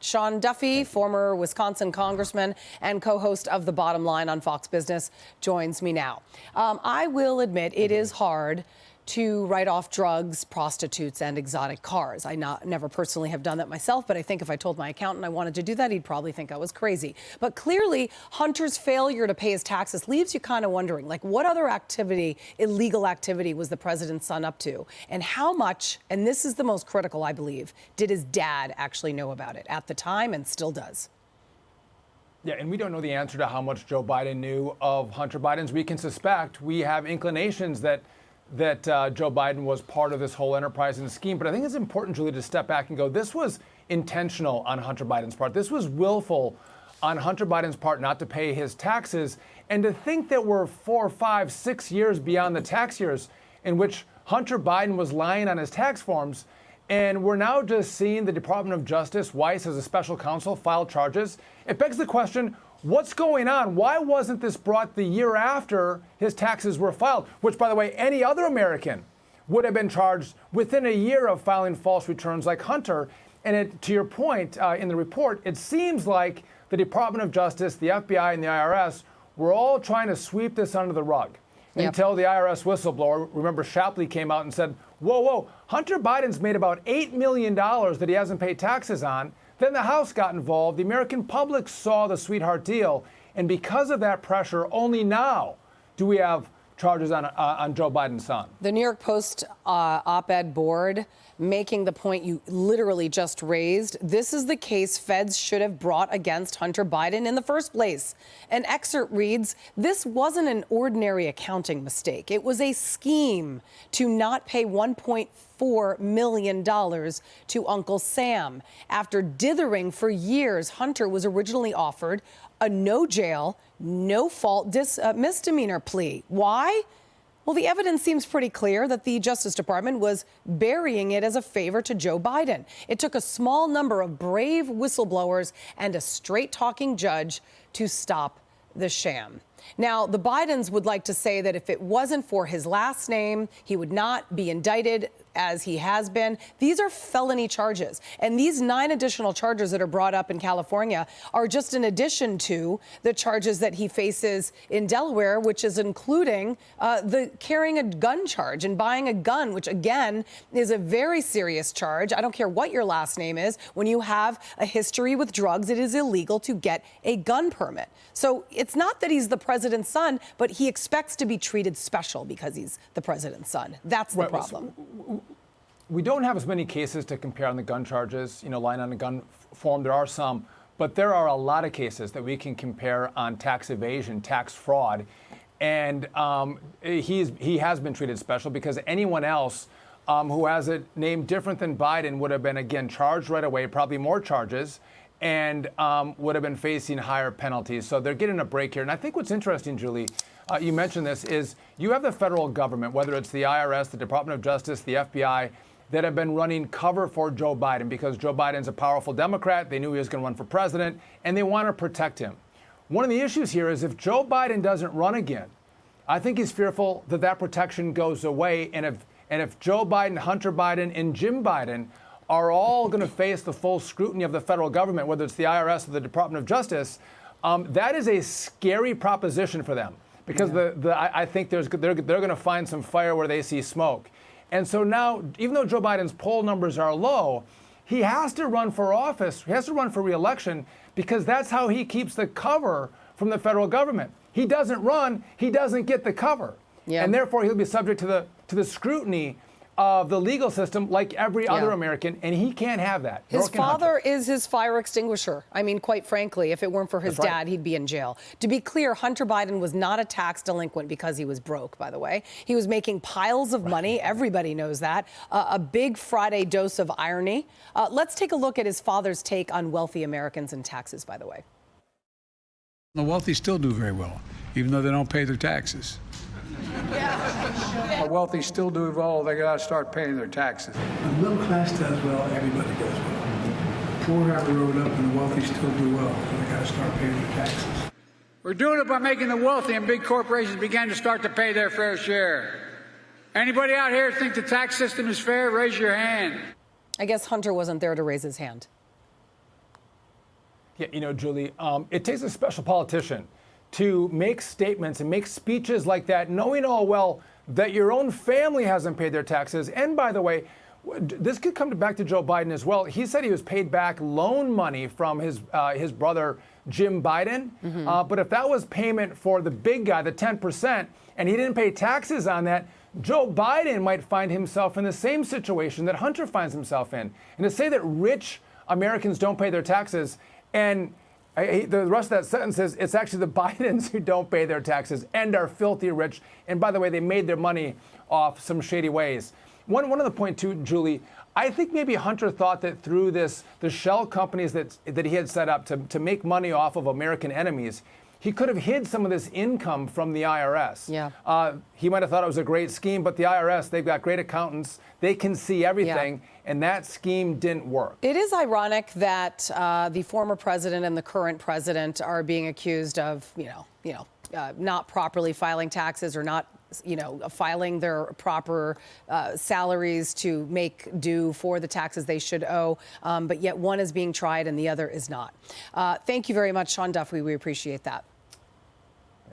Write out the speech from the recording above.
Sean Duffy, former Wisconsin congressman and co-host of The Bottom Line on Fox Business, joins me now. I will admit it is hard to write off drugs, prostitutes, and exotic cars. I never personally have done that myself, but I think if I told my accountant I wanted to do that, he'd probably think I was crazy. But clearly, Hunter's failure to pay his taxes leaves you kind of wondering, like, what other activity, illegal activity, was the president's son up to? And how much, and this is the most critical, I believe, did his dad actually know about it at the time and still does? Yeah, and we don't know the answer to how much Joe Biden knew of Hunter Biden's. We can suspect, we have inclinations that Joe Biden was part of this whole enterprise and scheme. But I think it's important, Julie, to step back and go, this was intentional on Hunter Biden's part. This was willful on Hunter Biden's part not to pay his taxes. And to think that we're 4, 5, 6 years beyond the tax years in which Hunter Biden was lying on his tax forms, and we're now just seeing the Department of Justice, Weiss as a special counsel, file charges. It begs the question, what's going on? Why wasn't this brought the year after his taxes were filed? Which, by the way, any other American would have been charged within a year of filing false returns like Hunter. And to your point in the report, it seems like the Department of Justice, the FBI, and the IRS were all trying to sweep this under the rug until the IRS whistleblower, remember, Shapley, came out and said, whoa, Hunter Biden's made about $8 million that he hasn't paid taxes on. Then the House got involved. The American public saw the sweetheart deal. And because of that pressure, only now do we have charges on Joe Biden's son. The New York Post op-ed board making the point you literally just raised. This is the case feds should have brought against Hunter Biden in the first place. An excerpt reads, "This wasn't an ordinary accounting mistake. It was a scheme to not pay $1.4 million to Uncle Sam. After dithering for years, Hunter was originally offered a no jail, no fault misdemeanor plea. Why? Well, the evidence seems pretty clear that the Justice Department was burying it as a favor to Joe Biden. It took a small number of brave whistleblowers and a straight-talking judge to stop the sham." Now, the Bidens would like to say that if it wasn't for his last name, he would not be indicted as he has been. These are felony charges. And these 9 additional charges that are brought up in California are just in addition to the charges that he faces in Delaware, which is including the carrying a gun charge and buying a gun, which, again, is a very serious charge. I don't care what your last name is. When you have a history with drugs, it is illegal to get a gun permit. So it's not that he's the president's son, but he expects to be treated special because he's the president's son. That's the problem. We don't have as many cases to compare on the gun charges, lying on a gun form. There are some, but there are a lot of cases that we can compare on tax evasion, tax fraud. And he has been treated special because anyone else who has a name different than Biden would have been, again, charged right away, probably more charges, and would have been facing higher penalties. So they're getting a break here. And I think what's interesting, Julie, you mentioned this, is you have the federal government, whether it's the IRS, the Department of Justice, the FBI, that have been running cover for Joe Biden because Joe Biden's a powerful Democrat. They knew he was going to run for president, and they want to protect him. One of the issues here is if Joe Biden doesn't run again, I think he's fearful that that protection goes away. And if Joe Biden, Hunter Biden, and Jim Biden are all going to face the full scrutiny of the federal government, whether it's the IRS or the Department of Justice, that is a scary proposition for them because I think they're going to find some fire where they see smoke. And so now, even though Joe Biden's poll numbers are low, he has to run for office. He has to run for re-election because that's how he keeps the cover from the federal government. He doesn't run, he doesn't get the cover. Yeah. And therefore, he'll be subject to the scrutiny of the legal system like every other American, and he can't have that. His father is his fire extinguisher. I mean, quite frankly, if it weren't for his dad, he'd be in jail. To be clear, Hunter Biden was not a tax delinquent because he was broke, by the way. He was making piles of money. Everybody knows that. A big Friday dose of irony. Let's take a look at his father's take on wealthy Americans and taxes, by the way. The wealthy still do very well, even though they don't pay their taxes. The wealthy still do well. They got to start paying their taxes. The middle class does well, everybody does well. The poor have the road up, and the wealthy still do well. So they got to start paying their taxes. We're doing it by making the wealthy and big corporations begin to start to pay their fair share. Anybody out here think the tax system is fair? Raise your hand. I guess Hunter wasn't there to raise his hand. Yeah, Julie, it takes a special politician to make statements and make speeches like that, knowing all well that your own family hasn't paid their taxes. And by the way, this could come back to Joe Biden as well. He said he was paid back loan money from his brother, Jim Biden. But if that was payment for the big guy, the 10%, and he didn't pay taxes on that, Joe Biden might find himself in the same situation that Hunter finds himself in. And to say that rich Americans don't pay their taxes, and the rest of that sentence is it's actually the Bidens who don't pay their taxes and are filthy rich. And by the way, they made their money off some shady ways. One other point too, Julie, I think maybe Hunter thought that through the shell companies that he had set up to make money off of American enemies, he could have hid some of this income from the IRS. Yeah. He might have thought it was a great scheme, but the IRS, they've got great accountants. They can see everything, and that scheme didn't work. It is ironic that the former president and the current president are being accused of, not properly filing taxes or not, filing their proper salaries to make due for the taxes they should owe. But yet one is being tried and the other is not. Thank you very much, Sean Duffy. We appreciate that.